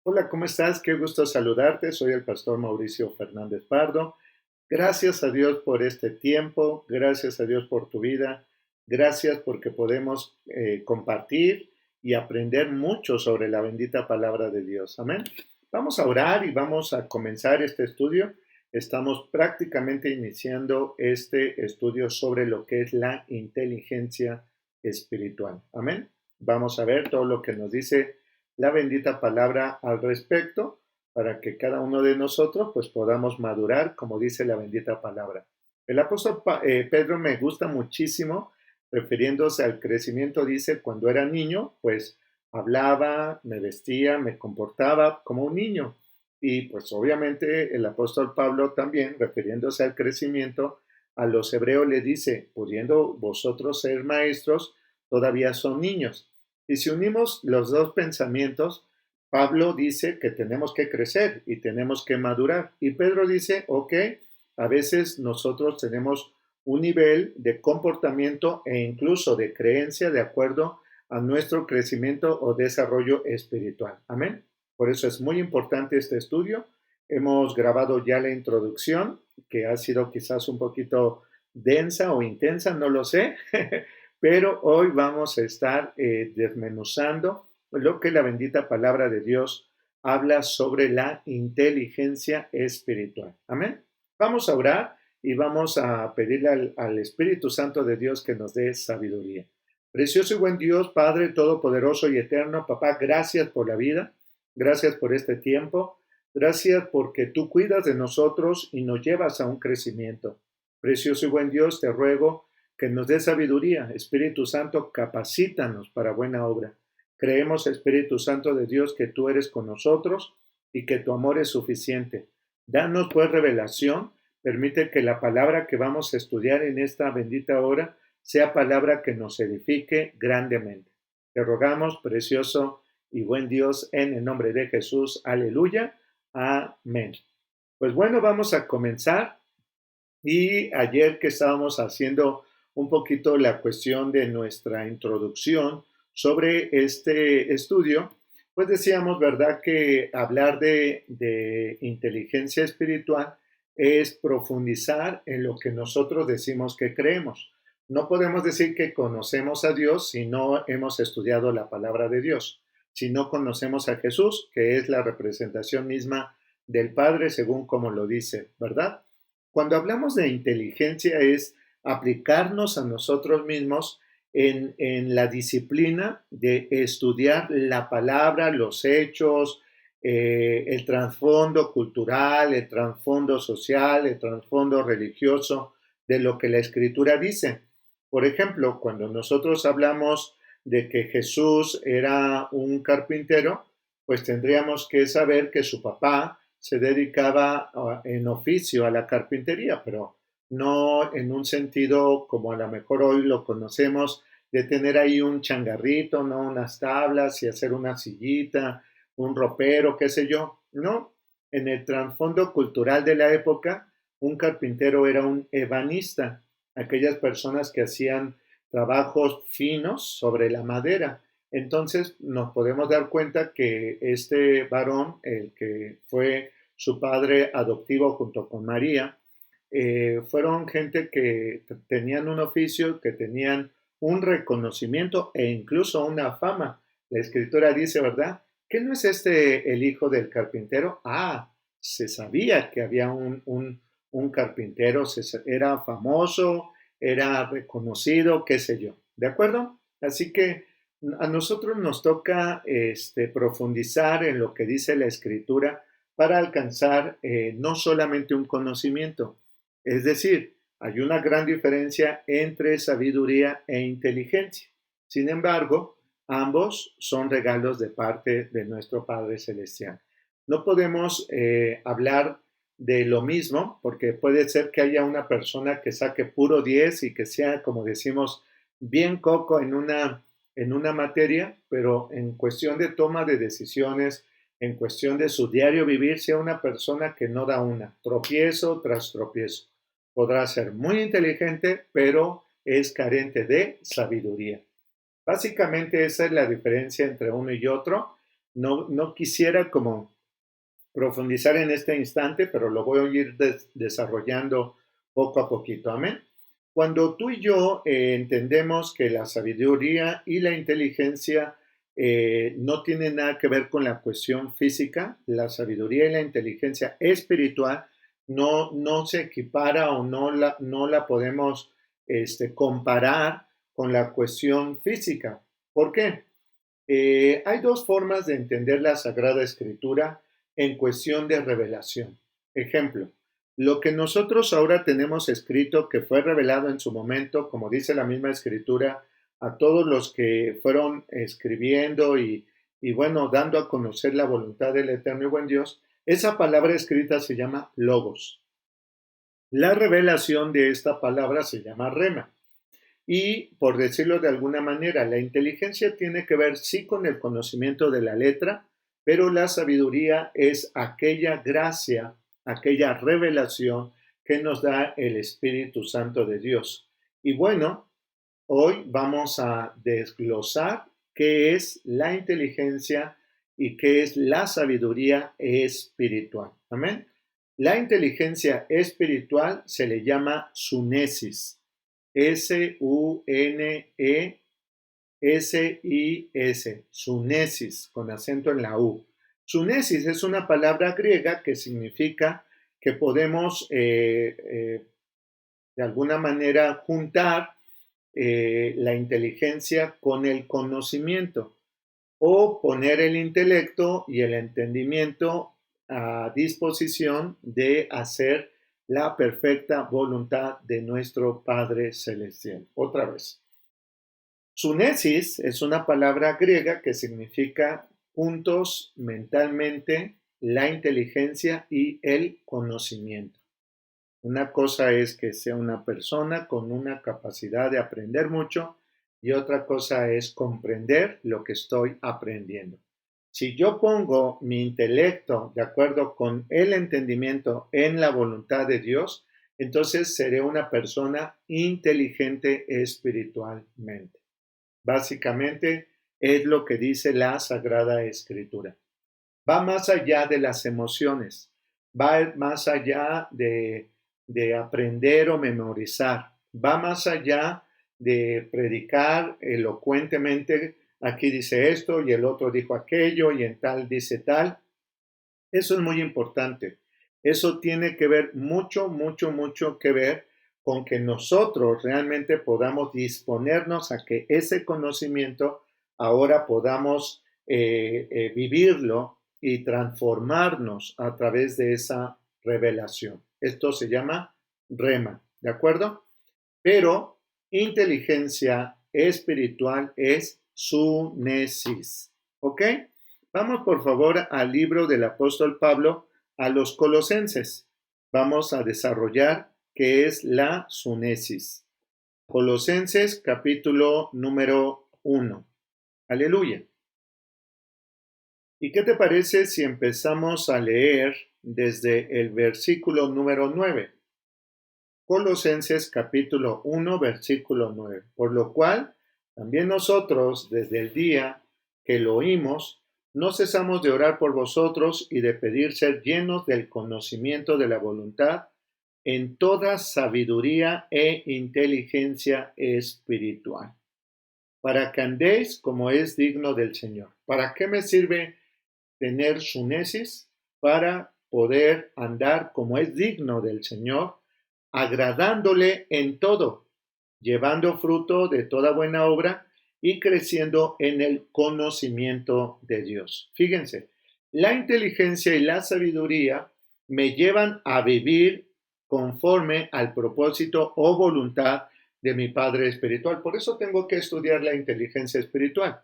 Hola, ¿cómo estás? Qué gusto saludarte. Soy el pastor Mauricio Fernández Pardo. Gracias a Dios por este tiempo, gracias a Dios por tu vida, gracias porque podemos compartir y aprender mucho sobre la bendita palabra de Dios. Amén. Vamos a orar y vamos a comenzar este estudio. Estamos prácticamente iniciando este estudio sobre lo que es la inteligencia espiritual. Amén. Vamos a ver todo lo que nos dice la bendita palabra al respecto para que cada uno de nosotros pues podamos madurar, como dice la bendita palabra. El apóstol Pedro me gusta muchísimo, refiriéndose al crecimiento, dice, cuando era niño, pues hablaba, me vestía, me comportaba como un niño. Y pues obviamente el apóstol Pablo también, refiriéndose al crecimiento, a los hebreos le dice, pudiendo vosotros ser maestros, todavía son niños. Y si unimos los dos pensamientos, Pablo dice que tenemos que crecer y tenemos que madurar. Y Pedro dice, ok, a veces nosotros tenemos un nivel de comportamiento e incluso de creencia de acuerdo a nuestro crecimiento o desarrollo espiritual. Amén. Por eso es muy importante este estudio. Hemos grabado ya la introducción, que ha sido quizás un poquito densa o intensa, no lo sé, pero hoy vamos a estar desmenuzando lo que la bendita palabra de Dios habla sobre la inteligencia espiritual. Amén. Vamos a orar y vamos a pedirle al Espíritu Santo de Dios que nos dé sabiduría. Precioso y buen Dios, Padre Todopoderoso y Eterno, Papá, gracias por la vida, gracias por este tiempo, gracias porque tú cuidas de nosotros y nos llevas a un crecimiento. Precioso y buen Dios, te ruego que nos dé sabiduría. Espíritu Santo, capacítanos para buena obra. Creemos, Espíritu Santo de Dios, que tú eres con nosotros y que tu amor es suficiente. Danos pues revelación, permite que la palabra que vamos a estudiar en esta bendita hora sea palabra que nos edifique grandemente. Te rogamos, precioso y buen Dios, en el nombre de Jesús. Aleluya. Amén. Pues bueno, vamos a comenzar. Y ayer que estábamos haciendo un poquito la cuestión de nuestra introducción sobre este estudio, pues decíamos, ¿verdad?, que hablar de inteligencia espiritual es profundizar en lo que nosotros decimos que creemos. No podemos decir que conocemos a Dios si no hemos estudiado la palabra de Dios, si no conocemos a Jesús, que es la representación misma del Padre, según como lo dice, ¿verdad? Cuando hablamos de inteligencia es aplicarnos a nosotros mismos en la disciplina de estudiar la palabra, los hechos, el trasfondo cultural, el trasfondo social, el trasfondo religioso de lo que la Escritura dice. Por ejemplo, cuando nosotros hablamos de que Jesús era un carpintero, pues tendríamos que saber que su papá se dedicaba en oficio a la carpintería, pero no en un sentido como a lo mejor hoy lo conocemos, de tener ahí un changarrito, ¿no? Unas tablas y hacer una sillita, un ropero, qué sé yo. No, en el trasfondo cultural de la época, un carpintero era un ebanista, aquellas personas que hacían trabajos finos sobre la madera. Entonces nos podemos dar cuenta que este varón, el que fue su padre adoptivo junto con María, fueron gente que tenían un oficio, que tenían un reconocimiento e incluso una fama. La escritura dice, ¿verdad? ¿Que no es este el hijo del carpintero? Ah, se sabía que había un carpintero, era famoso, era reconocido, qué sé yo. ¿De acuerdo? Así que a nosotros nos toca profundizar en lo que dice la escritura para alcanzar no solamente un conocimiento, es decir, hay una gran diferencia entre sabiduría e inteligencia. Sin embargo, ambos son regalos de parte de nuestro Padre Celestial. No podemos hablar de lo mismo, porque puede ser que haya una persona que saque puro 10 y que sea, como decimos, bien coco en una materia, pero en cuestión de toma de decisiones, en cuestión de su diario vivir, sea una persona que no da una, tropiezo tras tropiezo. Podrá ser muy inteligente, pero es carente de sabiduría. Básicamente esa es la diferencia entre uno y otro. no quisiera como profundizar en este instante, pero lo voy a ir desarrollando poco a poquito. Amén. Cuando tú y yo entendemos que la sabiduría y la inteligencia no tienen nada que ver con la cuestión física, la sabiduría y la inteligencia espiritual no se equipara o no la podemos comparar con la cuestión física. ¿Por qué? Hay dos formas de entender la Sagrada Escritura en cuestión de revelación. Ejemplo, lo que nosotros ahora tenemos escrito que fue revelado en su momento, como dice la misma Escritura, a todos los que fueron escribiendo y bueno, dando a conocer la voluntad del eterno y buen Dios, esa palabra escrita se llama logos. La revelación de esta palabra se llama rema. Y, por decirlo de alguna manera, la inteligencia tiene que ver sí con el conocimiento de la letra, pero la sabiduría es aquella gracia, aquella revelación que nos da el Espíritu Santo de Dios. Y bueno, hoy vamos a desglosar qué es la inteligencia y qué es la sabiduría espiritual. Amén. La inteligencia espiritual se le llama sunesis. S-U-N-E-S-I-S, sunesis, con acento en la U. Sunesis es una palabra griega que significa que podemos de alguna manera juntar la inteligencia con el conocimiento o poner el intelecto y el entendimiento a disposición de hacer la perfecta voluntad de nuestro Padre Celestial. Otra vez. Sunesis es una palabra griega que significa juntos mentalmente la inteligencia y el conocimiento. Una cosa es que sea una persona con una capacidad de aprender mucho y otra cosa es comprender lo que estoy aprendiendo. Si yo pongo mi intelecto de acuerdo con el entendimiento en la voluntad de Dios, entonces seré una persona inteligente espiritualmente. Básicamente es lo que dice la Sagrada Escritura. Va más allá de las emociones, va más allá de aprender o memorizar, va más allá de predicar elocuentemente, aquí dice esto y el otro dijo aquello y en tal dice tal. Eso es muy importante. Eso tiene que ver mucho que ver con que nosotros realmente podamos disponernos a que ese conocimiento ahora podamos vivirlo y transformarnos a través de esa revelación. Esto se llama rema, ¿de acuerdo? Pero inteligencia espiritual es sunesis, ¿ok? Vamos por favor al libro del apóstol Pablo a los Colosenses. Vamos a desarrollar qué es la sunesis. Colosenses capítulo número 1. Aleluya. ¿Y qué te parece si empezamos a leer desde el versículo número 9? Colosenses capítulo 1, versículo 9. Por lo cual, también nosotros, desde el día que lo oímos, no cesamos de orar por vosotros y de pedir ser llenos del conocimiento de la voluntad en toda sabiduría e inteligencia espiritual, para que andéis como es digno del Señor. ¿Para qué me sirve tener sunesis? Para poder andar como es digno del Señor, agradándole en todo, llevando fruto de toda buena obra y creciendo en el conocimiento de Dios. Fíjense, la inteligencia y la sabiduría me llevan a vivir conforme al propósito o voluntad de mi Padre espiritual. Por eso tengo que estudiar la inteligencia espiritual.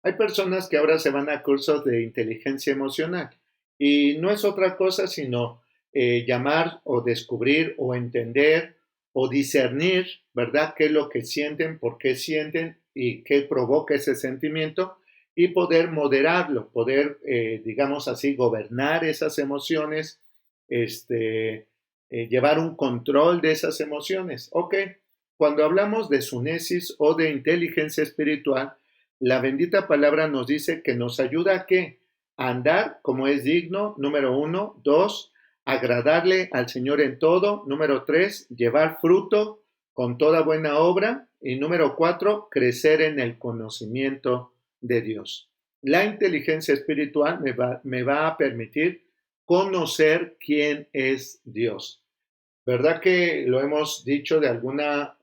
Hay personas que ahora se van a cursos de inteligencia emocional y no es otra cosa sino llamar o descubrir o entender o discernir, ¿verdad? ¿Qué es lo que sienten, por qué sienten y qué provoca ese sentimiento? Y poder moderarlo, poder, digamos así, gobernar esas emociones, llevar un control de esas emociones. Ok, cuando hablamos de sunesis o de inteligencia espiritual, la bendita palabra nos dice que nos ayuda a ¿qué? A andar como es digno, número 1. 2, agradarle al Señor en todo. Número 3, llevar fruto con toda buena obra. Y número 4, crecer en el conocimiento de Dios. La inteligencia espiritual me va a permitir conocer quién es Dios. ¿Verdad que lo hemos dicho de alguna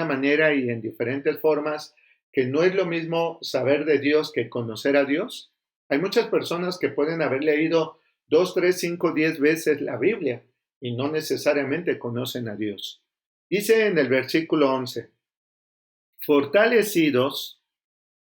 manera y en diferentes formas, que no es lo mismo saber de Dios que conocer a Dios? Hay muchas personas que pueden haber leído 2, 3, 5, 10 veces la Biblia y no necesariamente conocen a Dios. Dice en el versículo 11, fortalecidos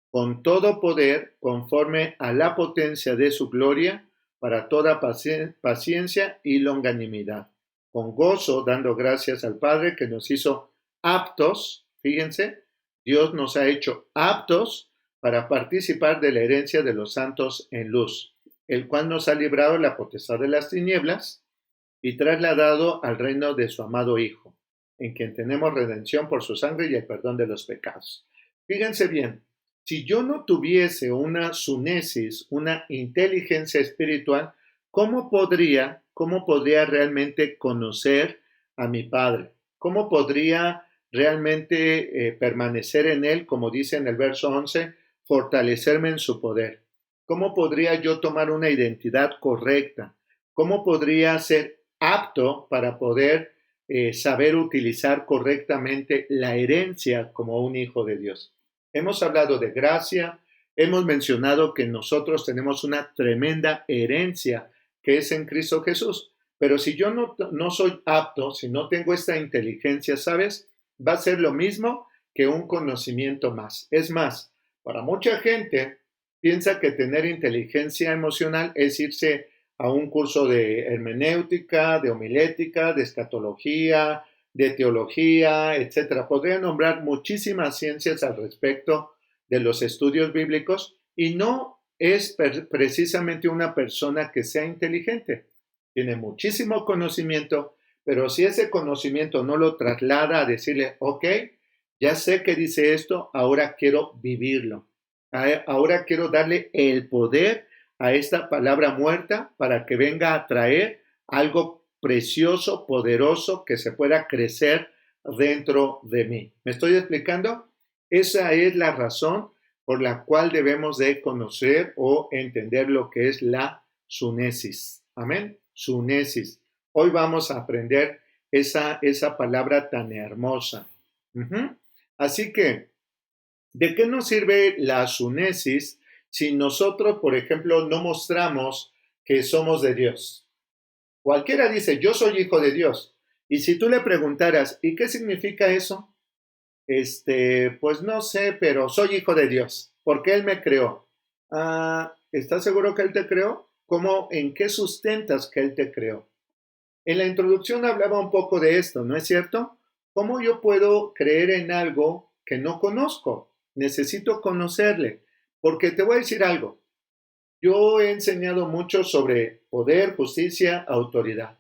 con todo poder conforme a la potencia de su gloria para toda paciencia y longanimidad, con gozo dando gracias al Padre que nos hizo aptos, fíjense, Dios nos ha hecho aptos para participar de la herencia de los santos en luz, el cual nos ha librado de la potestad de las tinieblas y trasladado al reino de su amado Hijo, en quien tenemos redención por su sangre y el perdón de los pecados. Fíjense bien, si yo no tuviese una sunesis, una inteligencia espiritual, ¿cómo podría realmente conocer a mi Padre? ¿Cómo podría realmente permanecer en Él, como dice en el verso 11, fortalecerme en su poder? ¿Cómo podría yo tomar una identidad correcta? ¿Cómo podría ser apto para poder saber utilizar correctamente la herencia como un hijo de Dios? Hemos hablado de gracia, hemos mencionado que nosotros tenemos una tremenda herencia que es en Cristo Jesús. Pero si yo no soy apto, si no tengo esta inteligencia, ¿sabes? Va a ser lo mismo que un conocimiento más. Es más, para mucha gente piensa que tener inteligencia emocional es irse a un curso de hermenéutica, de homilética, de escatología, de teología, etcétera. Podría nombrar muchísimas ciencias al respecto de los estudios bíblicos y no es precisamente una persona que sea inteligente. Tiene muchísimo conocimiento, pero si ese conocimiento no lo traslada a decirle, ok, ya sé que dice esto, ahora quiero vivirlo. Ahora quiero darle el poder a esta palabra muerta para que venga a traer algo precioso, poderoso, que se pueda crecer dentro de mí. ¿Me estoy explicando? Esa es la razón por la cual debemos de conocer o entender lo que es la sunesis. Amén. Sunesis. Hoy vamos a aprender esa palabra tan hermosa. Así que, ¿de qué nos sirve la sunesis si nosotros, por ejemplo, no mostramos que somos de Dios? Cualquiera dice, yo soy hijo de Dios. Y si tú le preguntaras, ¿y qué significa eso? Pues no sé, pero soy hijo de Dios, porque Él me creó. ¿Estás seguro que Él te creó? ¿Cómo, en qué sustentas que Él te creó? En la introducción hablaba un poco de esto, ¿no es cierto? ¿Cómo yo puedo creer en algo que no conozco? Necesito conocerle, porque te voy a decir algo. Yo he enseñado mucho sobre poder, justicia, autoridad.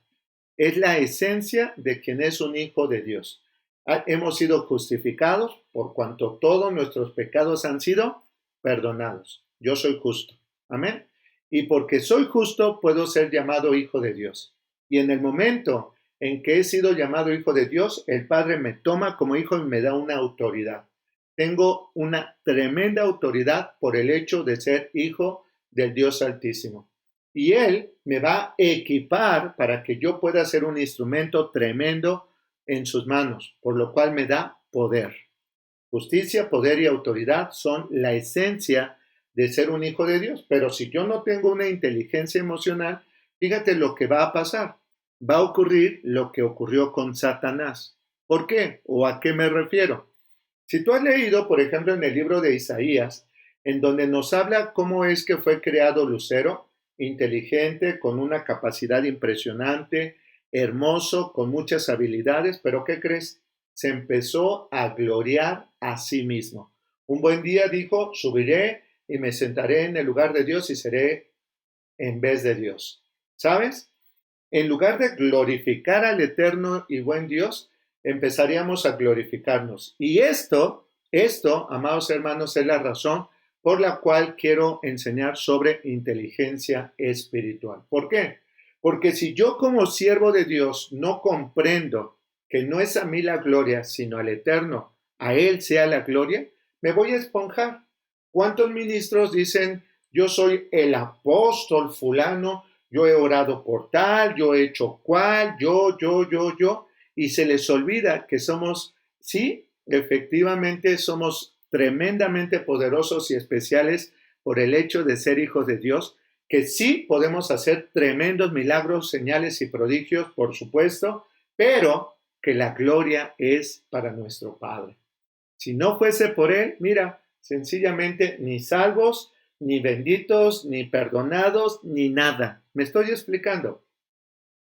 Es la esencia de quien es un hijo de Dios. Hemos sido justificados por cuanto todos nuestros pecados han sido perdonados. Yo soy justo. Amén. Y porque soy justo, puedo ser llamado hijo de Dios. Y en el momento en que he sido llamado hijo de Dios, el Padre me toma como hijo y me da una autoridad. Tengo una tremenda autoridad por el hecho de ser hijo del Dios Altísimo. Y Él me va a equipar para que yo pueda ser un instrumento tremendo en sus manos, por lo cual me da poder. Justicia, poder y autoridad son la esencia de ser un hijo de Dios. Pero si yo no tengo una inteligencia emocional, fíjate lo que va a pasar. Va a ocurrir lo que ocurrió con Satanás. ¿Por qué? ¿O a qué me refiero? Si tú has leído, por ejemplo, en el libro de Isaías, en donde nos habla cómo es que fue creado Lucero, inteligente, con una capacidad impresionante, hermoso, con muchas habilidades, pero ¿qué crees? Se empezó a gloriar a sí mismo. Un buen día dijo, subiré y me sentaré en el lugar de Dios y seré en vez de Dios. ¿Sabes? En lugar de glorificar al eterno y buen Dios, empezaríamos a glorificarnos. Y esto Esto, amados hermanos, es la razón por la cual quiero enseñar sobre inteligencia espiritual. ¿Por qué? Porque si yo como siervo de Dios no comprendo que no es a mí la gloria, sino al Eterno, a Él sea la gloria, me voy a esponjar. ¿Cuántos ministros dicen, yo soy el apóstol fulano, yo he orado por tal, yo he hecho cual, yo, y se les olvida que somos, sí, efectivamente somos tremendamente poderosos y especiales por el hecho de ser hijos de Dios, que sí podemos hacer tremendos milagros, señales y prodigios, por supuesto, pero que la gloria es para nuestro Padre. Si no fuese por Él, mira, sencillamente ni salvos, ni benditos, ni perdonados, ni nada. ¿Me estoy explicando?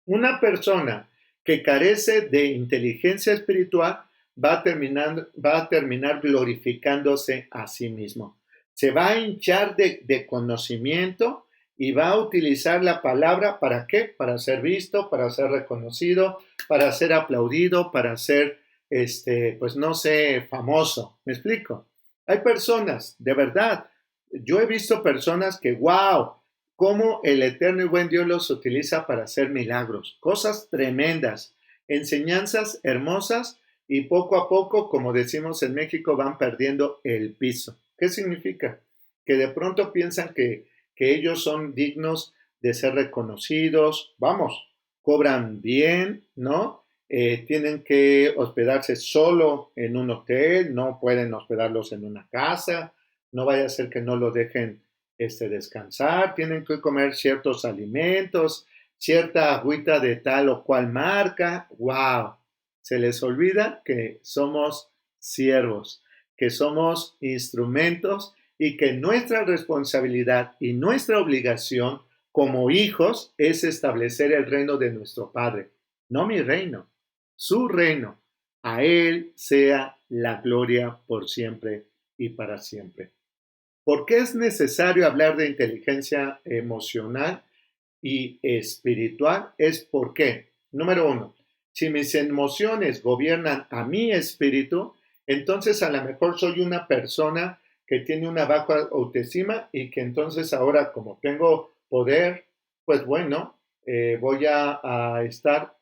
Una persona que carece de inteligencia espiritual va a terminar glorificándose a sí mismo. Se va a hinchar de conocimiento y va a utilizar la palabra ¿para qué? Para ser visto, para ser reconocido, para ser aplaudido, para ser, pues no sé, famoso. ¿Me explico? Hay personas, de verdad, yo he visto personas que, wow, cómo el eterno y buen Dios los utiliza para hacer milagros, cosas tremendas, enseñanzas hermosas y poco a poco, como decimos en México, van perdiendo el piso. ¿Qué significa? Que de pronto piensan que ellos son dignos de ser reconocidos, vamos, cobran bien, ¿no? Tienen que hospedarse solo en un hotel, no pueden hospedarlos en una casa, no vaya a ser que no lo dejen descansar, tienen que comer ciertos alimentos, cierta agüita de tal o cual marca. ¡Wow! Se les olvida que somos siervos, que somos instrumentos y que nuestra responsabilidad y nuestra obligación como hijos es establecer el reino de nuestro Padre. No mi reino, su reino. A Él sea la gloria por siempre y para siempre. ¿Por qué es necesario hablar de inteligencia emocional y espiritual? Es porque, número uno, si mis emociones gobiernan a mi espíritu, entonces a lo mejor soy una persona que tiene una baja autoestima y que entonces ahora como tengo poder, pues bueno, voy a estar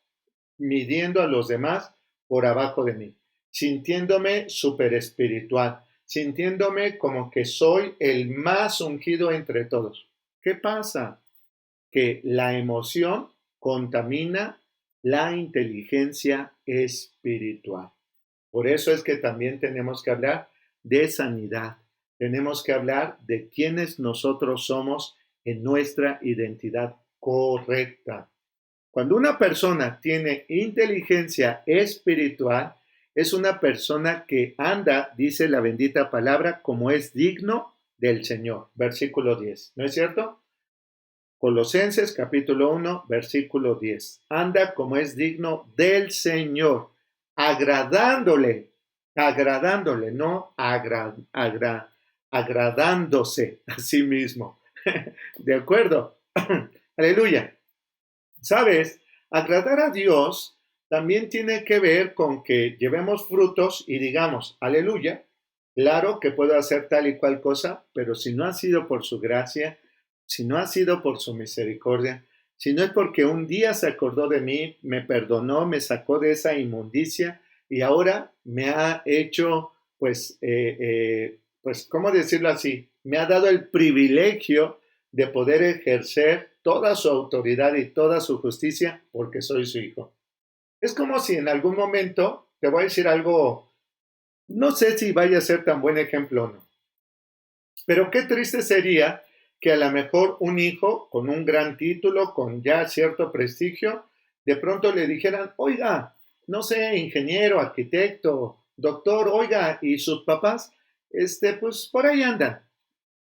midiendo a los demás por abajo de mí, sintiéndome súper espiritual, sintiéndome como que soy el más ungido entre todos. ¿Qué pasa? Que la emoción contamina la inteligencia espiritual. Por eso es que también tenemos que hablar de sanidad. Tenemos que hablar de quiénes nosotros somos en nuestra identidad correcta. Cuando una persona tiene inteligencia espiritual, es una persona que anda, dice la bendita palabra, como es digno del Señor. Versículo 10. ¿No es cierto? Colosenses capítulo 1, versículo 10. Anda como es digno del Señor, agradándole, no agradándose a sí mismo. ¿De acuerdo? Aleluya. ¿Sabes? Agradar a Dios también tiene que ver con que llevemos frutos y digamos, aleluya, claro que puedo hacer tal y cual cosa, pero si no ha sido por su gracia, si no ha sido por su misericordia, si no es porque un día se acordó de mí, me perdonó, me sacó de esa inmundicia y ahora me ha hecho, pues, ¿cómo decirlo así? Me ha dado el privilegio de poder ejercer toda su autoridad y toda su justicia porque soy su hijo. Es como si en algún momento, te voy a decir algo, no sé si vaya a ser tan buen ejemplo o no, pero qué triste sería que a lo mejor un hijo con un gran título, con ya cierto prestigio, de pronto le dijeran, oiga, no sé, ingeniero, arquitecto, doctor, oiga, y sus papás, pues por ahí andan,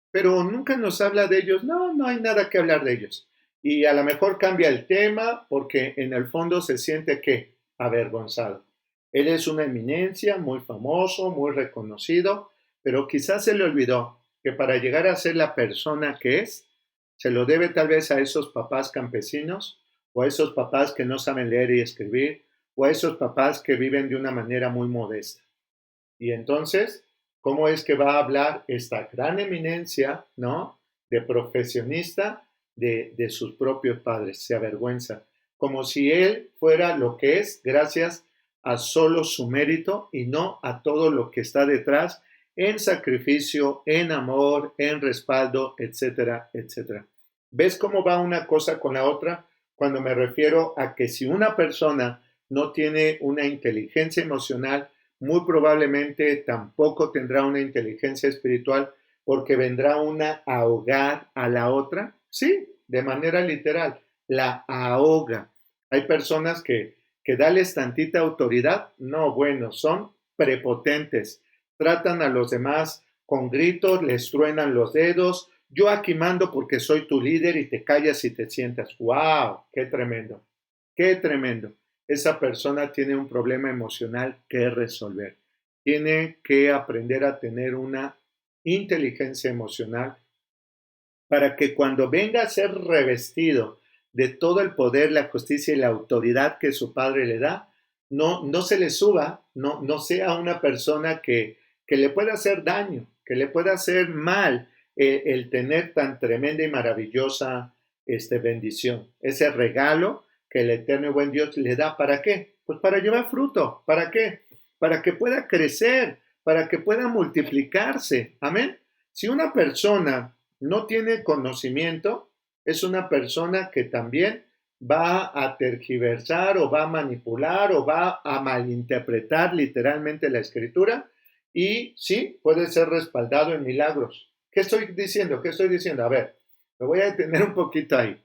pero nunca nos habla de ellos. No, no hay nada que hablar de ellos. Y a lo mejor cambia el tema porque en el fondo se siente que avergonzado. Él es una eminencia, muy famoso, muy reconocido, pero quizás se le olvidó que para llegar a ser la persona que es, se lo debe tal vez a esos papás campesinos o a esos papás que no saben leer y escribir o a esos papás que viven de una manera muy modesta. Y entonces ¿Cómo es que va a hablar esta gran eminencia, ¿no? De profesionista de sus propios padres? Se avergüenza. Como si él fuera lo que es gracias a solo su mérito y no a todo lo que está detrás en sacrificio, en amor, en respaldo, etcétera, etcétera. ¿Ves cómo va una cosa con la otra? Cuando me refiero a que si una persona no tiene una inteligencia emocional, muy probablemente tampoco tendrá una inteligencia espiritual porque vendrá una a ahogar a la otra. Sí, de manera literal, la ahoga. Hay personas que dales tantita autoridad, no, bueno, son prepotentes, tratan a los demás con gritos, les truenan los dedos, yo aquí mando porque soy tu líder y te callas y te sientas. ¡Wow! ¡Qué tremendo! ¡Qué tremendo! Esa persona tiene un problema emocional que resolver. Tiene que aprender a tener una inteligencia emocional para que cuando venga a ser revestido de todo el poder, la justicia y la autoridad que su padre le da, no se le suba, no sea una persona que le pueda hacer daño, que le pueda hacer mal el tener tan tremenda y maravillosa bendición, ese regalo que el eterno y buen Dios le da. ¿Para qué? Pues para llevar fruto. ¿Para qué? Para que pueda crecer, para que pueda multiplicarse. Amén. Si una persona no tiene conocimiento, es una persona que también va a tergiversar o va a manipular o va a malinterpretar literalmente la escritura y sí, puede ser respaldado en milagros. ¿Qué estoy diciendo? ¿Qué estoy diciendo? A ver, me voy a detener un poquito ahí.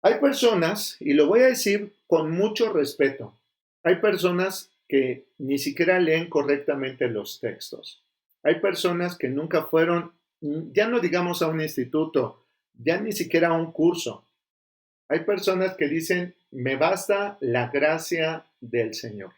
Hay personas, y lo voy a decir con mucho respeto, hay personas que ni siquiera leen correctamente los textos. Hay personas que nunca fueron, ya no digamos a un instituto, ya ni siquiera a un curso. Hay personas que dicen, me basta la gracia del Señor.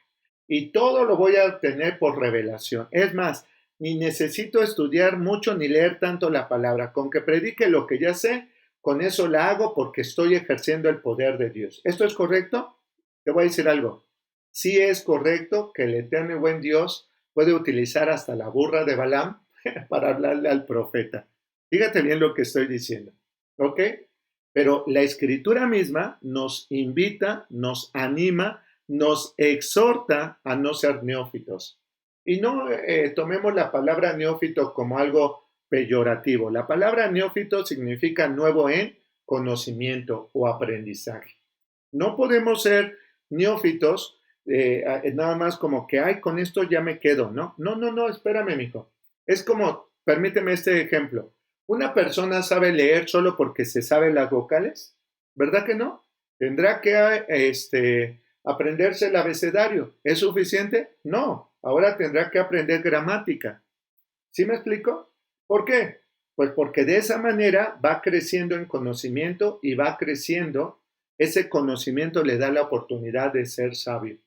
Y todo lo voy a obtener por revelación. Es más, ni necesito estudiar mucho ni leer tanto la palabra. Con que predique lo que ya sé, con eso la hago porque estoy ejerciendo el poder de Dios. ¿Esto es correcto? Te voy a decir algo. Sí es correcto que el eterno y buen Dios puede utilizar hasta la burra de Balaam para hablarle al profeta. Fíjate bien lo que estoy diciendo. ¿Ok? Pero la escritura misma nos invita, nos anima, nos exhorta a no ser neófitos. Y no tomemos la palabra neófito como algo peyorativo. La palabra neófito significa nuevo en conocimiento o aprendizaje. No podemos ser neófitos nada más como que, ay, con esto ya me quedo, ¿no? No, espérame, mijo. Es como, permíteme este ejemplo. ¿Una persona sabe leer solo porque se sabe las vocales? ¿Verdad que no? Tendrá que aprenderse el abecedario. ¿Es suficiente? No. Ahora tendrá que aprender gramática. ¿Sí me explico? ¿Por qué? Pues porque de esa manera va creciendo en conocimiento y va creciendo. Ese conocimiento le da la oportunidad de ser sabio.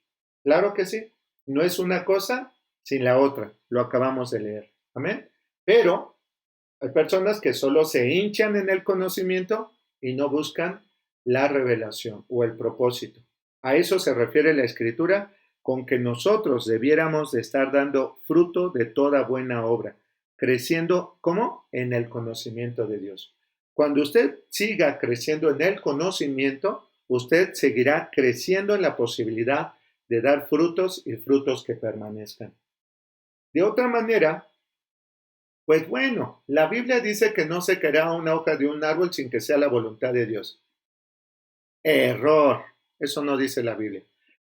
Claro que sí. No es una cosa sin la otra. Lo acabamos de leer. Amén. Pero hay personas que solo se hinchan en el conocimiento y no buscan la revelación o el propósito. A eso se refiere la escritura con que nosotros debiéramos de estar dando fruto de toda buena obra, creciendo, ¿cómo? En el conocimiento de Dios. Cuando usted siga creciendo en el conocimiento, usted seguirá creciendo en la posibilidad de dar frutos y frutos que permanezcan. De otra manera, pues bueno, la Biblia dice que no se caerá una hoja de un árbol sin que sea la voluntad de Dios. Error. Eso no dice la Biblia.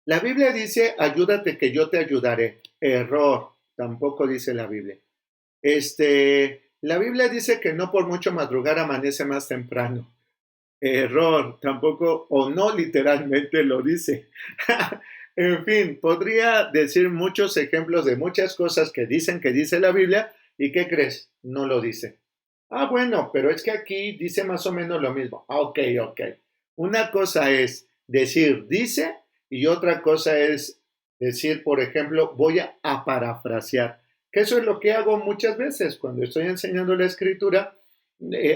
La Biblia dice, ayúdate que yo te ayudaré. Error. Tampoco dice la Biblia. La Biblia dice que no por mucho madrugar amanece más temprano. Error. Tampoco, o no literalmente lo dice. En fin, podría decir muchos ejemplos de muchas cosas que dicen que dice la Biblia. ¿Y qué crees? No lo dice. Ah, bueno, pero es que aquí dice más o menos lo mismo. Ok. Una cosa es decir dice y otra cosa es decir, por ejemplo, voy a parafrasear. Que eso es lo que hago muchas veces cuando estoy enseñando la escritura.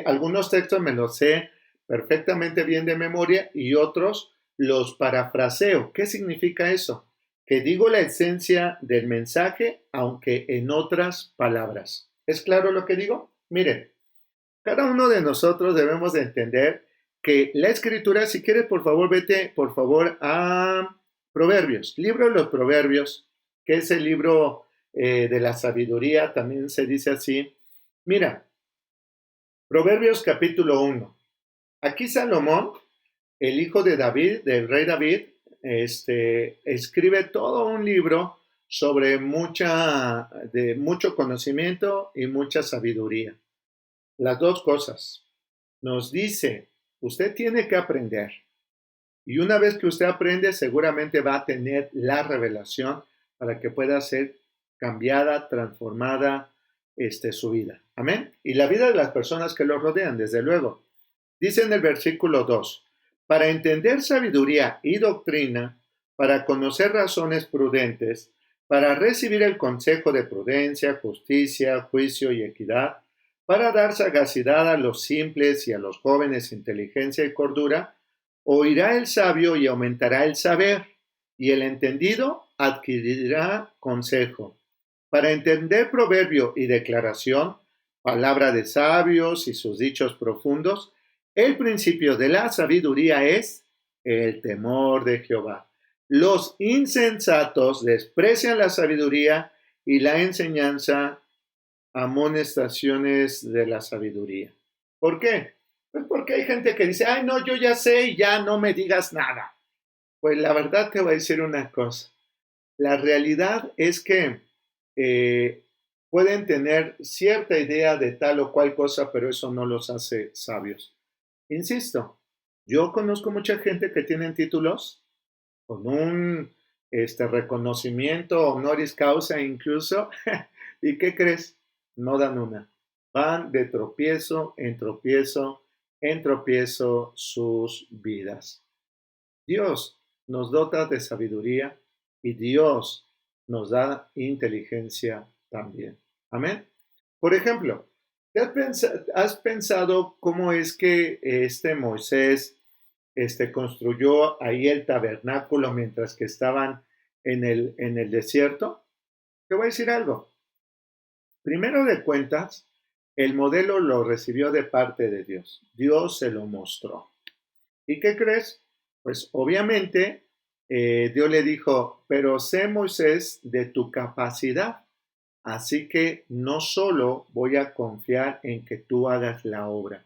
Algunos textos me los sé perfectamente bien de memoria y otros los parafraseo. ¿Qué significa eso? que digo la esencia del mensaje, aunque en otras palabras. ¿Es claro lo que digo? Miren, cada uno de nosotros debemos de entender que la escritura, si quieres, por favor, vete, por favor, a Proverbios, libro de los Proverbios, que es el libro de la sabiduría, también se dice así. Mira, Proverbios capítulo 1. Aquí Salomón, el hijo de David, del rey David, escribe todo un libro sobre mucho conocimiento y mucha sabiduría. Las dos cosas. Nos dice, usted tiene que aprender. Y una vez que usted aprende, seguramente va a tener la revelación para que pueda ser cambiada, transformada, su vida. Amén. Y la vida de las personas que lo rodean, desde luego. Dice en el versículo 2, para entender sabiduría y doctrina, para conocer razones prudentes, para recibir el consejo de prudencia, justicia, juicio y equidad, para dar sagacidad a los simples y a los jóvenes inteligencia y cordura, oirá el sabio y aumentará el saber, y el entendido adquirirá consejo. Para entender proverbio y declaración, palabra de sabios y sus dichos profundos, el principio de la sabiduría es el temor de Jehová. Los insensatos desprecian la sabiduría y la enseñanza, amonestaciones de la sabiduría. ¿Por qué? Pues porque hay gente que dice, ay, no, yo ya sé y ya no me digas nada. Pues la verdad te voy a decir una cosa. La realidad es que pueden tener cierta idea de tal o cual cosa, pero eso no los hace sabios. Insisto, yo conozco mucha gente que tienen títulos con un reconocimiento honoris causa incluso, ¿y qué crees? No dan una. Van de tropiezo en tropiezo en tropiezo sus vidas. Dios nos dota de sabiduría y Dios nos da inteligencia también. Amén. Por ejemplo, ¿has pensado cómo es que Moisés construyó ahí el tabernáculo mientras que estaban en el desierto? Te voy a decir algo. Primero de cuentas, el modelo lo recibió de parte de Dios. Dios se lo mostró. ¿Y qué crees? Pues obviamente Dios le dijo, pero sé Moisés de tu capacidad, así que no solo voy a confiar en que tú hagas la obra.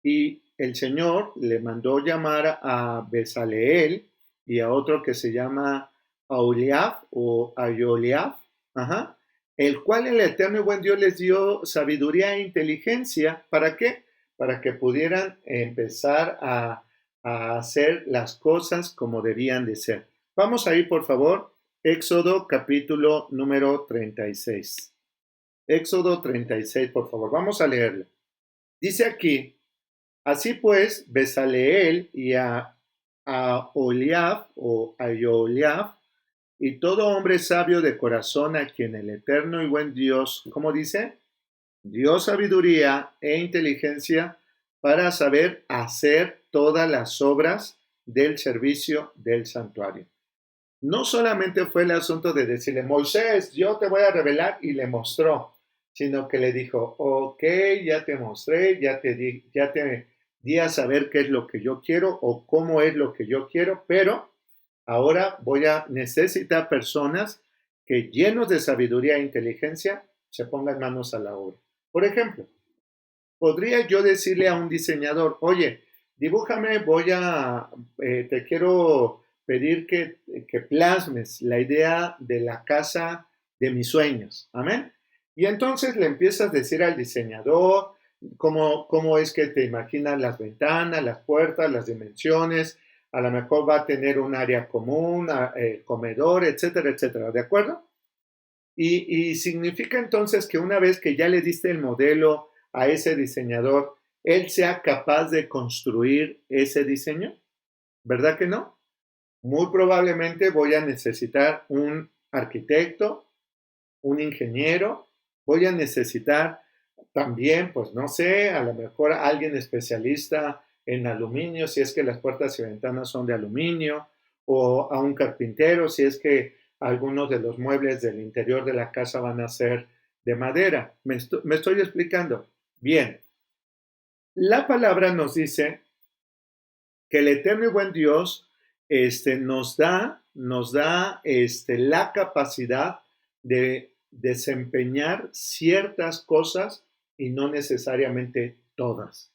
Y el Señor le mandó llamar a Bezaleel y a otro que se llama Aholiab o Ayoliab, el cual el eterno y buen Dios les dio sabiduría e inteligencia. ¿Para qué? Para que pudieran empezar a hacer las cosas como debían de ser. Vamos a ir, por favor, Éxodo capítulo número 36. Éxodo 36, por favor, vamos a leerlo. Dice aquí, así pues, Bezaleel y a Aholiab o Ayoliab y todo hombre sabio de corazón a quien el eterno y buen Dios, ¿cómo dice? Dio sabiduría e inteligencia para saber hacer todas las obras del servicio del santuario. No solamente fue el asunto de decirle, Moisés, yo te voy a revelar, y le mostró, sino que le dijo, ok, ya te mostré, ya te di a saber qué es lo que yo quiero o cómo es lo que yo quiero, pero ahora voy a necesitar personas que llenos de sabiduría e inteligencia se pongan manos a la obra. Por ejemplo, podría yo decirle a un diseñador, oye, dibújame, te quiero pedir que plasmes la idea de la casa de mis sueños. Amén. Y entonces le empiezas a decir al diseñador cómo es que te imaginas las ventanas, las puertas, las dimensiones. A lo mejor va a tener un área común, comedor, etcétera, etcétera. ¿De acuerdo? Y significa entonces que una vez que ya le diste el modelo a ese diseñador, él sea capaz de construir ese diseño. ¿Verdad que no? Muy probablemente voy a necesitar un arquitecto, un ingeniero, voy a necesitar también, pues no sé, a lo mejor alguien especialista en aluminio, si es que las puertas y ventanas son de aluminio, o a un carpintero, si es que algunos de los muebles del interior de la casa van a ser de madera. Me estoy explicando. Bien, la palabra nos dice que el eterno y buen Dios nos da la capacidad de desempeñar ciertas cosas y no necesariamente todas.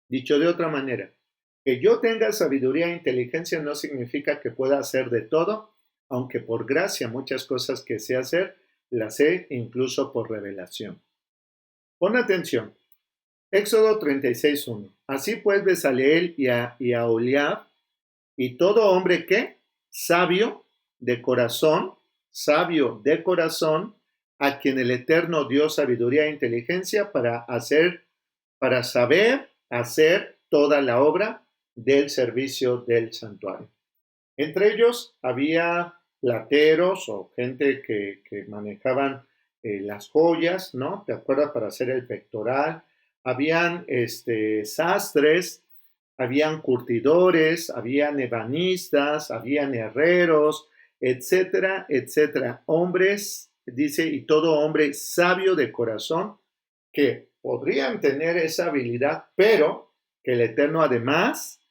Dicho de otra manera, que yo tenga sabiduría e inteligencia no significa que pueda hacer de todo, aunque por gracia muchas cosas que sé hacer, las sé incluso por revelación. Pon atención. Éxodo 36:1. Así pues, Bezaleel y a Oholiab, y todo hombre que, sabio de corazón, a quien el Eterno dio sabiduría e inteligencia para saber hacer toda la obra del servicio del santuario. Entre ellos había plateros o gente que manejaban las joyas, ¿no? ¿Te acuerdas? Para hacer el pectoral. Habían sastres, habían curtidores, habían ebanistas, habían herreros, etcétera, etcétera. Hombres, dice, y todo hombre sabio de corazón, que podrían tener esa habilidad, pero que el Eterno, además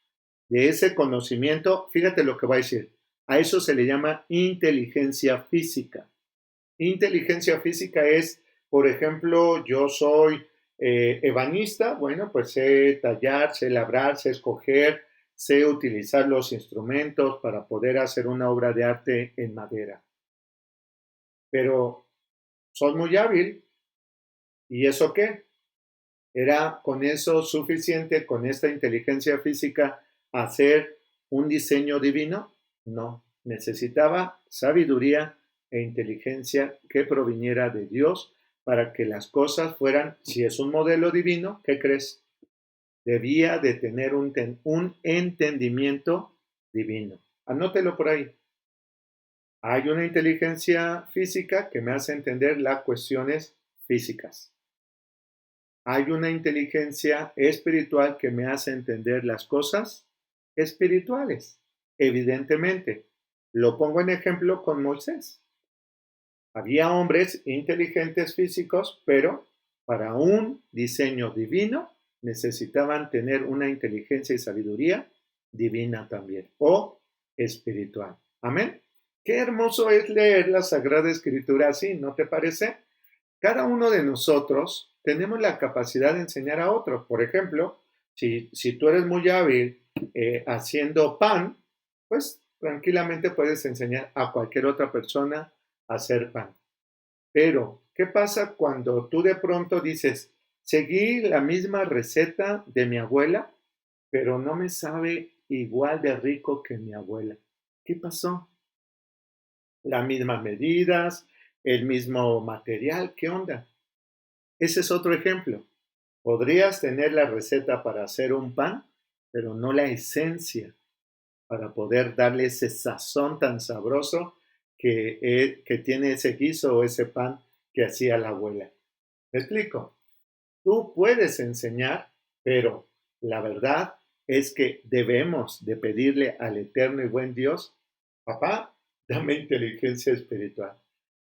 de ese conocimiento, fíjate lo que va a decir, a eso se le llama inteligencia física. Inteligencia física es, por ejemplo, yo soy ebanista, bueno, pues sé tallar, sé labrar, sé escoger, sé utilizar los instrumentos para poder hacer una obra de arte en madera. Pero soy muy hábil, ¿y eso qué? ¿Era con eso suficiente, con esta inteligencia física, hacer un diseño divino? No, necesitaba sabiduría e inteligencia que proviniera de Dios para que las cosas fueran, si es un modelo divino, ¿qué crees? Debía de tener un entendimiento divino. Anótelo por ahí. Hay una inteligencia física que me hace entender las cuestiones físicas. Hay una inteligencia espiritual que me hace entender las cosas espirituales. Evidentemente, lo pongo en ejemplo con Moisés. Había hombres inteligentes físicos, pero para un diseño divino necesitaban tener una inteligencia y sabiduría divina también, o espiritual. Amén. Qué hermoso es leer la Sagrada Escritura así, ¿no te parece? Cada uno de nosotros tenemos la capacidad de enseñar a otros. Por ejemplo, si tú eres muy hábil haciendo pan, pues tranquilamente puedes enseñar a cualquier otra persona a hacer pan. Pero, ¿qué pasa cuando tú de pronto dices, seguí la misma receta de mi abuela, pero no me sabe igual de rico que mi abuela? ¿Qué pasó? Las mismas medidas, el mismo material, ¿qué onda? Ese es otro ejemplo. Podrías tener la receta para hacer un pan, pero no la esencia para poder darle ese sazón tan sabroso que tiene ese guiso o ese pan que hacía la abuela. ¿Me explico? Tú puedes enseñar, pero la verdad es que debemos de pedirle al eterno y buen Dios, papá, dame inteligencia espiritual,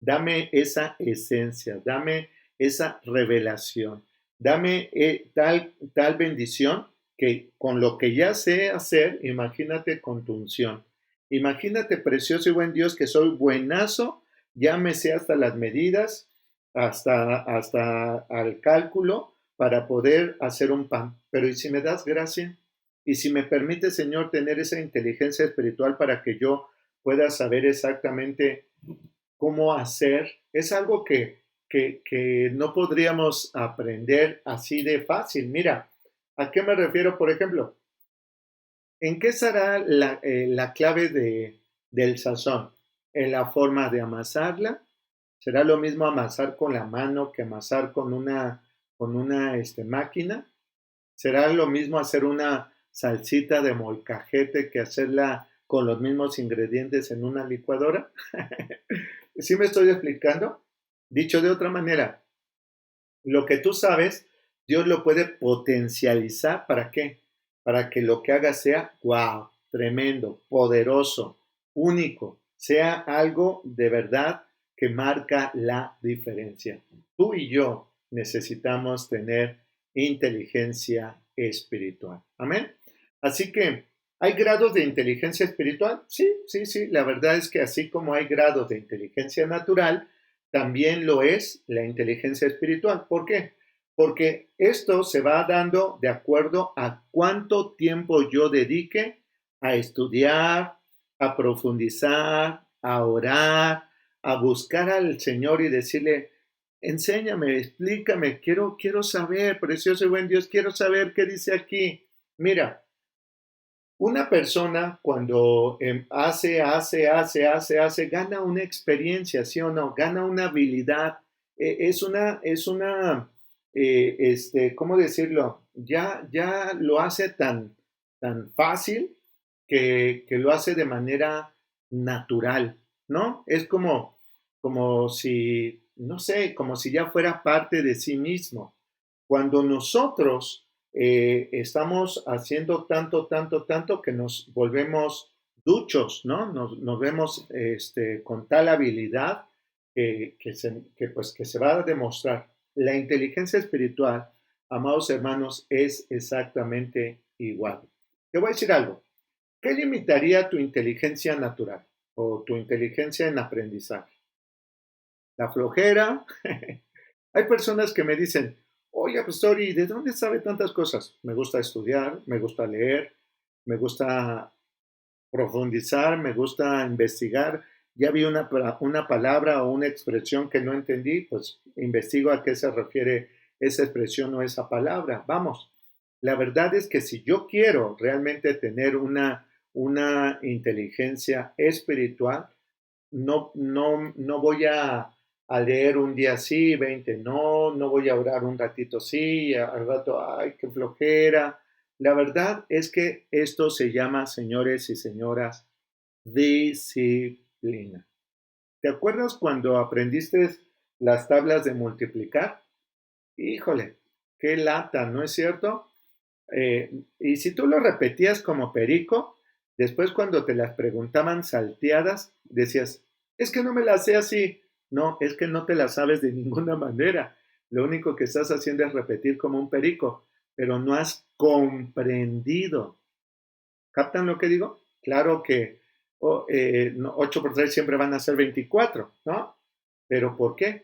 dame esa esencia, dame esa revelación, dame tal bendición que con lo que ya sé hacer, imagínate con tu unción. Imagínate, precioso y buen Dios, que soy buenazo, ya me sé hasta las medidas, hasta al cálculo para poder hacer un pan. Pero ¿y si me das gracia? ¿Y si me permite, Señor, tener esa inteligencia espiritual para que yo pueda saber exactamente cómo hacer? Es algo que no podríamos aprender así de fácil. Mira, ¿a qué me refiero, por ejemplo? ¿En qué será la clave del sazón? ¿En la forma de amasarla? ¿Será lo mismo amasar con la mano que amasar con una máquina? ¿Será lo mismo hacer una salsita de molcajete que hacerla con los mismos ingredientes en una licuadora? ¿Sí me estoy explicando? Dicho de otra manera, lo que tú sabes, Dios lo puede potencializar. ¿Para qué? Para que lo que haga sea, wow, tremendo, poderoso, único, sea algo de verdad que marca la diferencia. Tú y yo necesitamos tener inteligencia espiritual. Amén. Así que, ¿hay grados de inteligencia espiritual? Sí, sí, sí. La verdad es que así como hay grados de inteligencia natural, también lo es la inteligencia espiritual. ¿Por qué? Porque esto se va dando de acuerdo a cuánto tiempo yo dedique a estudiar, a profundizar, a orar, a buscar al Señor y decirle, enséñame, explícame, quiero saber, precioso y buen Dios, quiero saber qué dice aquí. Mira, una persona cuando hace, gana una experiencia, ¿sí o no? Gana una habilidad. ¿Cómo decirlo? Ya lo hace tan fácil que lo hace de manera natural, ¿no? Es como si, no sé, como si ya fuera parte de sí mismo. Cuando nosotros estamos haciendo tanto que nos volvemos duchos, ¿no? Nos vemos con tal habilidad que se va a demostrar. La inteligencia espiritual, amados hermanos, es exactamente igual. Te voy a decir algo. ¿Qué limitaría tu inteligencia natural o tu inteligencia en aprendizaje? La flojera. Hay personas que me dicen, oye, pastor, ¿y de dónde sabe tantas cosas? Me gusta estudiar, me gusta leer, me gusta profundizar, me gusta investigar. Ya vi una palabra o una expresión que no entendí, pues investigo a qué se refiere esa expresión o esa palabra. Vamos, la verdad es que si yo quiero realmente tener una inteligencia espiritual, no voy a leer un día sí, 20 no voy a orar un ratito sí, al rato, ay, qué flojera. La verdad es que esto se llama, señores y señoras, disciplina. ¿Te acuerdas cuando aprendiste las tablas de multiplicar? Híjole, qué lata, ¿no es cierto? Y si tú lo repetías como perico, después cuando te las preguntaban salteadas, decías, es que no me las sé así. No, es que no te las sabes de ninguna manera. Lo único que estás haciendo es repetir como un perico, pero no has comprendido. ¿Captan lo que digo? Claro que 8 por 3 siempre van a ser 24, ¿no? Pero ¿por qué?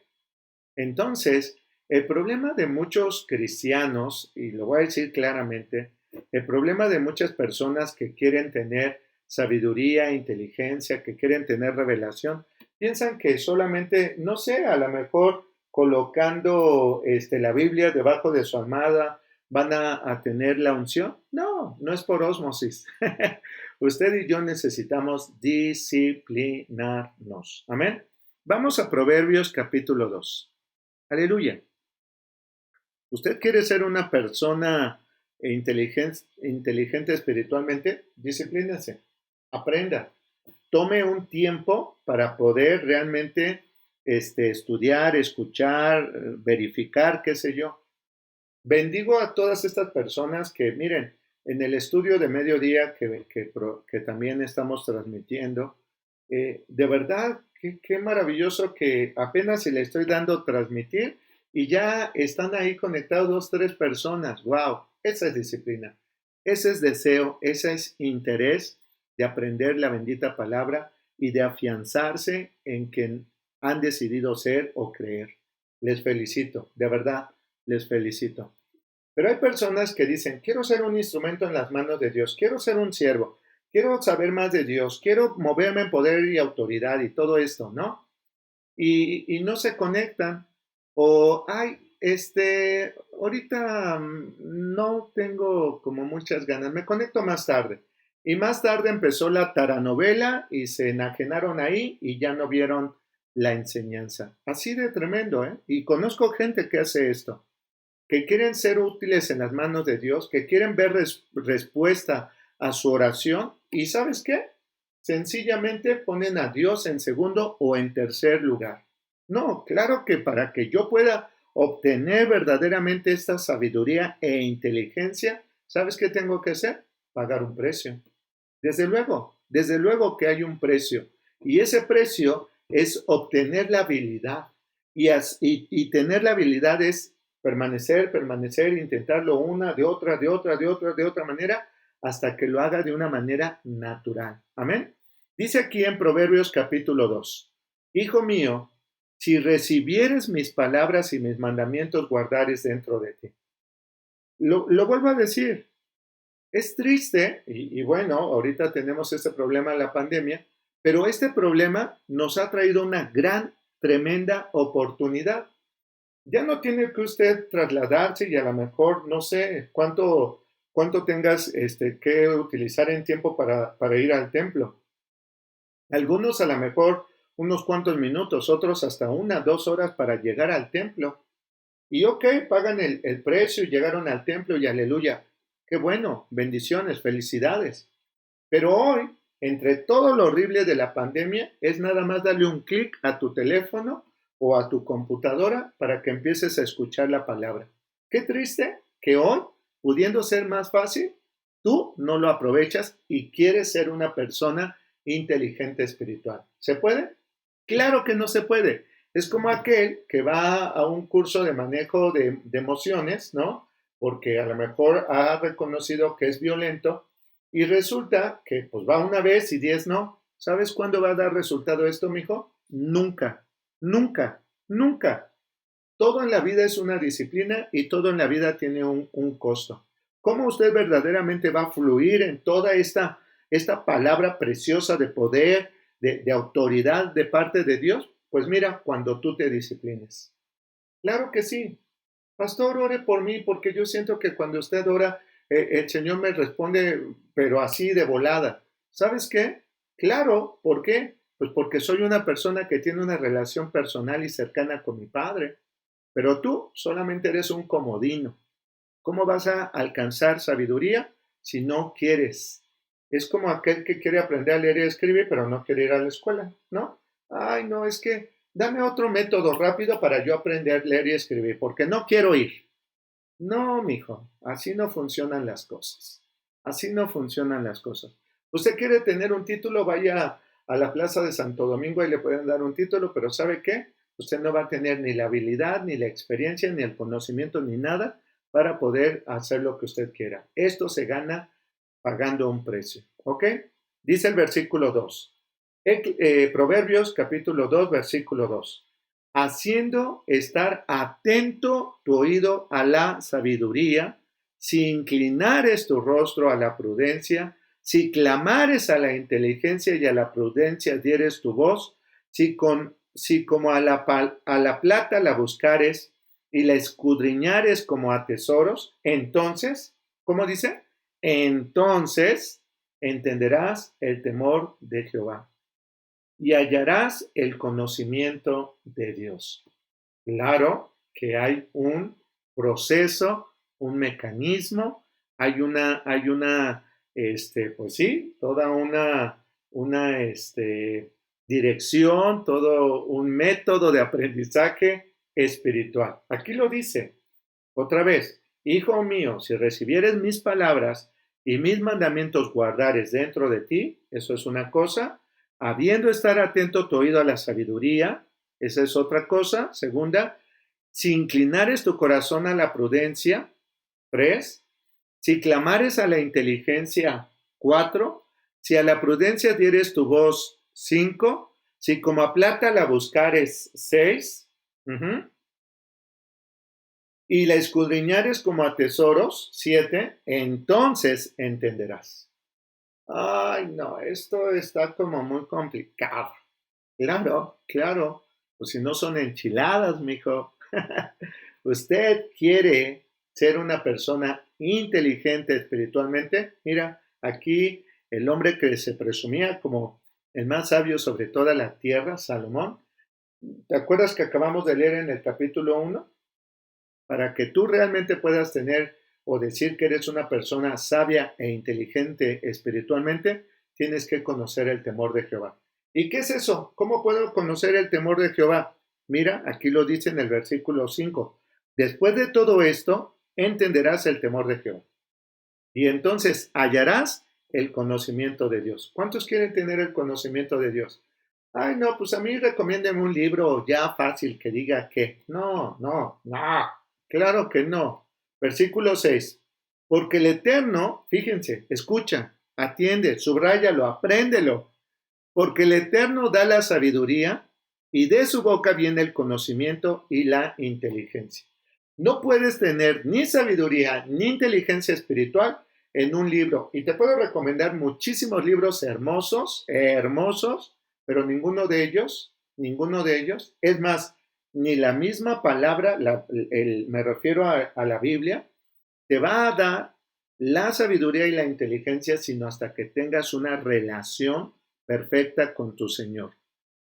Entonces, el problema de muchos cristianos, y lo voy a decir claramente, el problema de muchas personas que quieren tener sabiduría, inteligencia, que quieren tener revelación, piensan que solamente, no sé, a lo mejor colocando la Biblia debajo de su almohada van a tener la unción. No, no es por ósmosis. Usted y yo necesitamos disciplinarnos. Amén. Vamos a Proverbios capítulo 2. Aleluya. ¿Usted quiere ser una persona inteligente espiritualmente? Disciplínese, aprenda, tome un tiempo para poder realmente estudiar, escuchar, verificar, qué sé yo. Bendigo a todas estas personas que, miren, en el estudio de mediodía que también estamos transmitiendo, de verdad, qué maravilloso que apenas si le estoy dando transmitir y ya están ahí conectados 2, 3 personas. ¡Wow! Esa es disciplina, ese es deseo, ese es interés de aprender la bendita palabra y de afianzarse en quien han decidido ser o creer. Les felicito, de verdad, les felicito. Pero hay personas que dicen, quiero ser un instrumento en las manos de Dios, quiero ser un siervo, quiero saber más de Dios, quiero moverme en poder y autoridad y todo esto, ¿no? Y no se conectan. O, ay, ahorita no tengo como muchas ganas, me conecto más tarde. Y más tarde empezó la taranovela y se enajenaron ahí y ya no vieron la enseñanza. Así de tremendo, ¿eh? Y conozco gente que hace esto, que quieren ser útiles en las manos de Dios, que quieren ver respuesta a su oración y ¿sabes qué? Sencillamente ponen a Dios en segundo o en tercer lugar. No, claro que para que yo pueda obtener verdaderamente esta sabiduría e inteligencia, ¿sabes qué tengo que hacer? Pagar un precio. Desde luego que hay un precio. Y ese precio es obtener la habilidad. Y tener la habilidad es permanecer, intentarlo una, de otra manera, hasta que lo haga de una manera natural. Amén. Dice aquí en Proverbios capítulo 2, Hijo mío, si recibieres mis palabras y mis mandamientos, guardares dentro de ti. Lo vuelvo a decir, es triste, y bueno, ahorita tenemos este problema en la pandemia, pero este problema nos ha traído una gran, tremenda oportunidad. Ya no tiene que usted trasladarse y a lo mejor no sé cuánto tengas que utilizar en tiempo para ir al templo. Algunos a lo mejor unos cuantos minutos, otros hasta 1, 2 horas para llegar al templo. Y ok, pagan el precio y llegaron al templo y aleluya. Qué bueno, bendiciones, felicidades. Pero hoy, entre todo lo horrible de la pandemia, es nada más darle un clic a tu teléfono o a tu computadora para que empieces a escuchar la palabra. Qué triste que hoy, pudiendo ser más fácil, tú no lo aprovechas y quieres ser una persona inteligente espiritual. ¿Se puede? Claro que no se puede. Es como aquel que va a un curso de manejo de emociones, ¿no? Porque a lo mejor ha reconocido que es violento y resulta que pues va una vez y 10 no. ¿Sabes cuándo va a dar resultado esto, mijo? Nunca, nunca, nunca. Todo en la vida es una disciplina y todo en la vida tiene un costo. ¿Cómo usted verdaderamente va a fluir en toda esta palabra preciosa de poder, de autoridad de parte de Dios? Pues mira, cuando tú te disciplines. Claro que sí. Pastor, ore por mí porque yo siento que cuando usted ora, el Señor me responde, pero así de volada. ¿Sabes qué? Claro, ¿por qué? Pues porque soy una persona que tiene una relación personal y cercana con mi Padre. Pero tú solamente eres un comodino. ¿Cómo vas a alcanzar sabiduría si no quieres? Es como aquel que quiere aprender a leer y escribir, pero no quiere ir a la escuela, ¿no? Ay, no, es que dame otro método rápido para yo aprender a leer y escribir, porque no quiero ir. No, mijo, así no funcionan las cosas. Así no funcionan las cosas. Usted quiere tener un título, vaya a la Plaza de Santo Domingo y le pueden dar un título, pero ¿sabe qué? Usted no va a tener ni la habilidad, ni la experiencia, ni el conocimiento, ni nada para poder hacer lo que usted quiera. Esto se gana pagando un precio. ¿Ok? Dice el versículo 2. Proverbios capítulo 2, versículo 2. Haciendo estar atento tu oído a la sabiduría, si inclinares tu rostro a la prudencia, si clamares a la inteligencia y a la prudencia dieres tu voz, si como a la plata la buscares y la escudriñares como a tesoros, entonces, ¿cómo dice? Entonces entenderás el temor de Jehová y hallarás el conocimiento de Dios. Claro que hay un proceso, un mecanismo, pues sí, toda una dirección, todo un método de aprendizaje espiritual. Aquí lo dice, otra vez, hijo mío, si recibieres mis palabras y mis mandamientos guardares dentro de ti, eso es una cosa, habiendo estar atento tu oído a la sabiduría, esa es otra cosa. Segunda, si inclinares tu corazón a la prudencia, 3, si clamares a la inteligencia, 4, si a la prudencia dieres tu voz, 5, si como a plata la buscares, 6, y la escudriñares como a tesoros, 7, entonces entenderás. Ay, no, esto está como muy complicado. Claro, claro, pues si no son enchiladas, mijo. Usted quiere ser una persona inteligente espiritualmente. Mira, aquí el hombre que se presumía como el más sabio sobre toda la tierra, Salomón. ¿Te acuerdas que acabamos de leer en el capítulo 1? Para que tú realmente puedas tener o decir que eres una persona sabia e inteligente espiritualmente, tienes que conocer el temor de Jehová. ¿Y qué es eso? ¿Cómo puedo conocer el temor de Jehová? Mira, aquí lo dice en el versículo 5. Después de todo esto, entenderás el temor de Jehová. Y entonces hallarás el conocimiento de Dios. ¿Cuántos quieren tener el conocimiento de Dios? Ay, no, pues a mí recomiéndeme un libro ya fácil que diga que. No, no, no, claro que no. Versículo 6. Porque el Eterno, fíjense, escucha, atiende, subráyalo, apréndelo. Porque el Eterno da la sabiduría y de su boca viene el conocimiento y la inteligencia. No puedes tener ni sabiduría ni inteligencia espiritual en un libro. Y te puedo recomendar muchísimos libros hermosos, hermosos, pero ninguno de ellos, es más, ni la misma palabra, me refiero a la Biblia, te va a dar la sabiduría y la inteligencia, sino hasta que tengas una relación perfecta con tu Señor.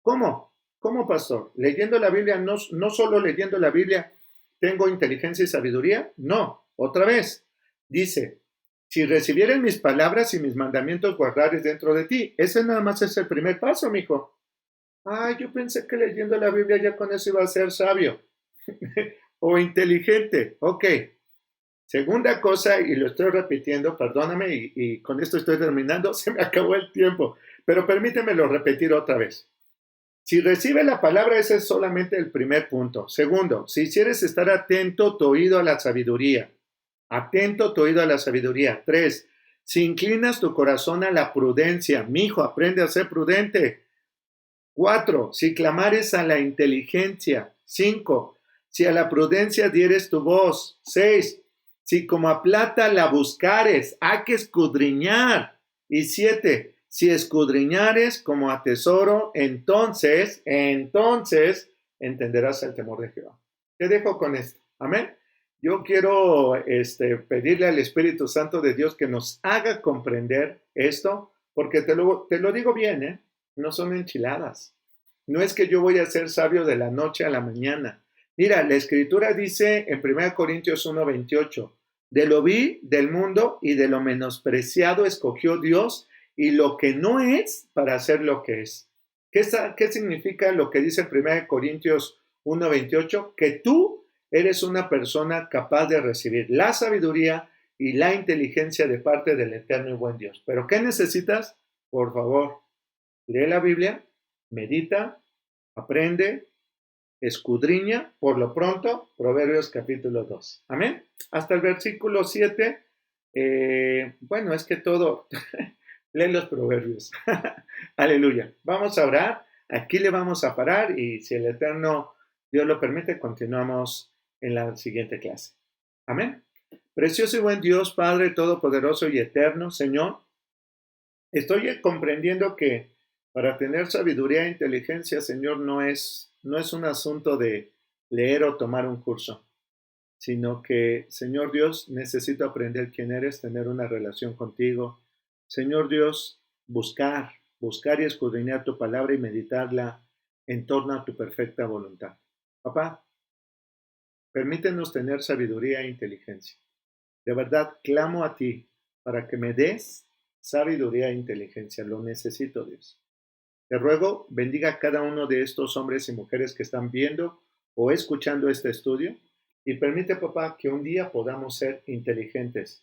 ¿Cómo? ¿Cómo, pastor? Leyendo la Biblia, no solo leyendo la Biblia, ¿tengo inteligencia y sabiduría? No, otra vez. Dice, si recibieres mis palabras y mis mandamientos guardares dentro de ti. Ese nada más es el primer paso, mijo. Ay, yo pensé que leyendo la Biblia ya con eso iba a ser sabio o inteligente. Ok. Segunda cosa, y lo estoy repitiendo, perdóname, y con esto estoy terminando, se me acabó el tiempo, pero permítemelo repetir otra vez. Si recibe la palabra, ese es solamente el primer punto. Segundo, si quieres estar atento tu oído a la sabiduría. Atento tu oído a la sabiduría. 3. Si inclinas tu corazón a la prudencia, mi hijo, aprende a ser prudente. 4. Si clamares a la inteligencia. 5. Si a la prudencia dieres tu voz. 6. Si como a plata la buscares, hay que escudriñar. Y 7. Si escudriñares como a tesoro, entonces entenderás el temor de Jehová. Te dejo con esto. Amén. Yo quiero pedirle al Espíritu Santo de Dios que nos haga comprender esto, porque te lo digo bien, ¿eh? No son enchiladas. No es que yo voy a ser sabio de la noche a la mañana. Mira, la escritura dice en 1 Corintios 1:28, de lo vil del mundo y de lo menospreciado escogió Dios y lo que no es para hacer lo que es. ¿Qué significa lo que dice en 1 Corintios 1:28? Que tú eres una persona capaz de recibir la sabiduría y la inteligencia de parte del eterno y buen Dios. ¿Pero qué necesitas? Por favor, lee la Biblia, medita, aprende, escudriña, por lo pronto, Proverbios capítulo 2. Amén. Hasta el versículo 7. Bueno, es que todo, lee los Proverbios. Aleluya. Vamos a orar. Aquí le vamos a parar y si el Eterno Dios lo permite, continuamos en la siguiente clase. Amén. Precioso y buen Dios, Padre Todopoderoso y Eterno, Señor, estoy comprendiendo que para tener sabiduría e inteligencia, Señor, no es un asunto de leer o tomar un curso, sino que, Señor Dios, necesito aprender quién eres, tener una relación contigo. Señor Dios, buscar y escudriñar tu palabra y meditarla en torno a tu perfecta voluntad. Papá, permítenos tener sabiduría e inteligencia. De verdad, clamo a ti para que me des sabiduría e inteligencia. Lo necesito, Dios. Te ruego, bendiga a cada uno de estos hombres y mujeres que están viendo o escuchando este estudio y permite, papá, que un día podamos ser inteligentes.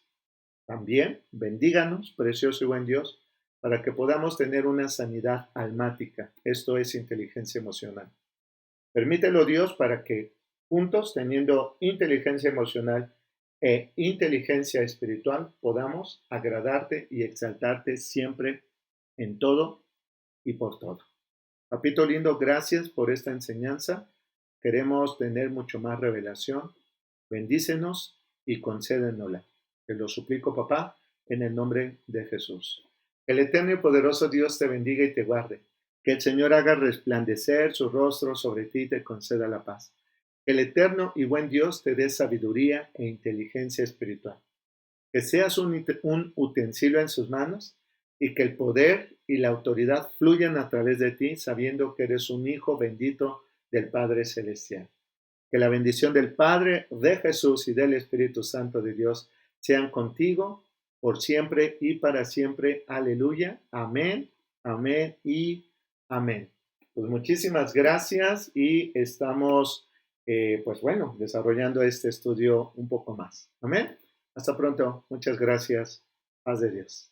También, bendíganos, precioso y buen Dios, para que podamos tener una sanidad almática. Esto es inteligencia emocional. Permítelo, Dios, para que juntos, teniendo inteligencia emocional e inteligencia espiritual, podamos agradarte y exaltarte siempre en todo y por todo. Papito lindo, gracias por esta enseñanza. Queremos tener mucho más revelación. Bendícenos y concédenosla. Te lo suplico, papá, en el nombre de Jesús. El eterno y poderoso Dios te bendiga y te guarde. Que el Señor haga resplandecer su rostro sobre ti y te conceda la paz. Que el eterno y buen Dios te dé sabiduría e inteligencia espiritual. Que seas un utensilio en sus manos y que el poder y la autoridad fluyan a través de ti, sabiendo que eres un hijo bendito del Padre Celestial. Que la bendición del Padre, de Jesús y del Espíritu Santo de Dios sean contigo por siempre y para siempre. Aleluya. Amén, amén y amén. Pues muchísimas gracias y estamos, pues bueno, desarrollando este estudio un poco más. Amén. Hasta pronto. Muchas gracias. Paz de Dios.